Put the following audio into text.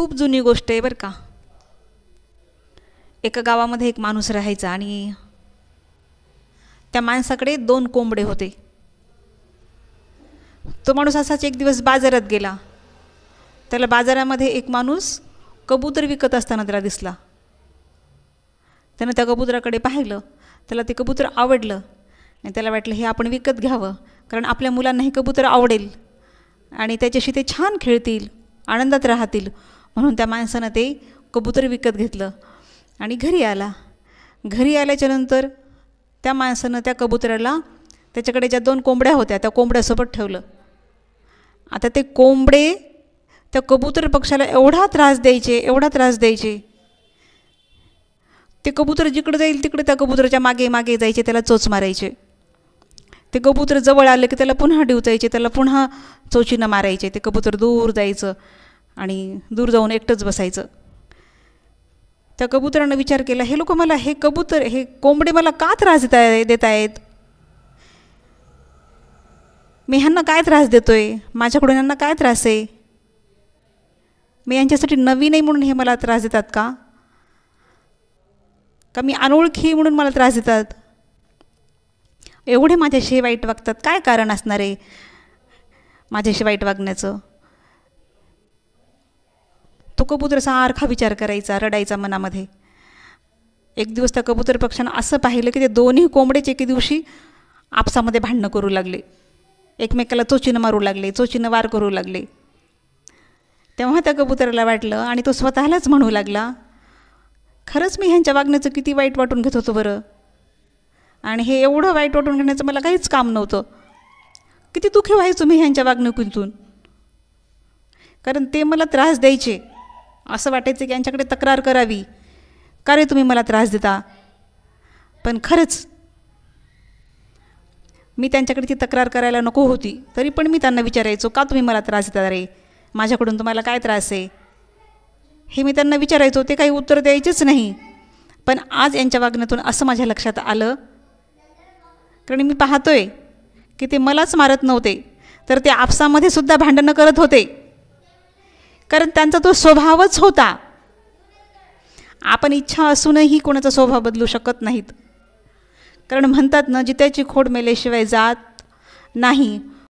खूप जुनी गोष्ट आहे बरं का. एका गावामध्ये एक माणूस राहायचा आणि त्या माणसाकडे 2 कोंबडे होते. तो माणूस असाच एक दिवस बाजारात गेला. त्याला बाजारामध्ये एक माणूस कबूतर विकत असताना त्याला दिसला. त्यानं त्या कबुतराकडे पाहिलं. त्याला ते कबूतर आवडलं आणि त्याला वाटलं हे आपण विकत घ्यावं, कारण आपल्या मुलांना हे कबूतर आवडेल आणि त्याच्याशी ते छान खेळतील, आनंदात राहतील. म्हणून त्या माणसानं ते कबूतर विकत घेतलं आणि घरी आला. घरी आल्याच्यानंतर त्या माणसानं त्या कबुतराला त्याच्याकडे ज्या 2 कोंबड्या होत्या त्या कोंबड्यासोबत ठेवलं. आता ते कोंबडे त्या कबूतर पक्षाला एवढा त्रास द्यायचे. ते कबूतर जिकडं जाईल तिकडे त्या कबुतराच्या मागे मागे जायचे, त्याला चोच मारायचे. ते कबूतर जवळ आलं की त्याला पुन्हा डिवचायचे, त्याला पुन्हा चोचीनं मारायचे. ते कबूतर दूर जायचं आणि दूर जाऊन एकटंच बसायचं. त्या कबुतरानं विचार केला, हे लोक मला हे कोंबडे मला का त्रास देत आहेत? मी ह्यांना काय त्रास देतोय? माझ्याकडून ह्यांना काय त्रास आहे? मी यांच्यासाठी नवीन आहे म्हणून हे मला त्रास देतात का मी अनोळखी म्हणून मला त्रास देतात? एवढे माझ्याशी वाईट वागतात, काय कारण असणार आहे माझ्याशी वाईट वागण्याचं? तो कबूतर सारखा विचार करायचा, रडायचा मनामध्ये. एक दिवस त्या कबूतर पक्षानं असं पाहिलं की ते दोन्ही कोंबडेच एके दिवशी आपसामध्ये भांडणं करू लागले, एकमेकाला चोचीनं मारू लागले, चोचीनं वार करू लागले. तेव्हा त्या कबुतराला वाटलं आणि तो स्वतःलाच म्हणू लागला, खरंच मी ह्यांच्या वागण्याचं किती वाईट वाटून घेत होतो बरं, आणि हे एवढं वाईट वाटून घेण्याचं मला काहीच काम नव्हतं. किती दुःखी व्हायचो मी ह्यांच्या वागणुकीतून, कारण ते मला त्रास द्यायचे. असं वाटायचं की यांच्याकडे तक्रार करावी, का रे तुम्ही मला त्रास देता? पण खरंच मी त्यांच्याकडे ती तक्रार करायला नको होती, तरी पण मी त्यांना विचारायचो, का तुम्ही मला त्रास देता रे? माझ्याकडून तुम्हाला काय त्रास आहे? हे मी त्यांना विचारायचो. ते काही उत्तर द्यायचेच नाही. पण आज यांच्या वागण्यातून असं माझ्या लक्षात आलं, कारण मी पाहतोय की ते मलाच मारत नव्हते, तर ते आपसामध्ये सुद्धा भांडणं करत होते, कारण त्यांचा तो स्वभावच होता. आपण इच्छा असूनही कोणाचा स्वभाव बदलू शकत नाहीत, कारण म्हणतात ना, जित्याची खोड मेल्याशिवाय जात नाही.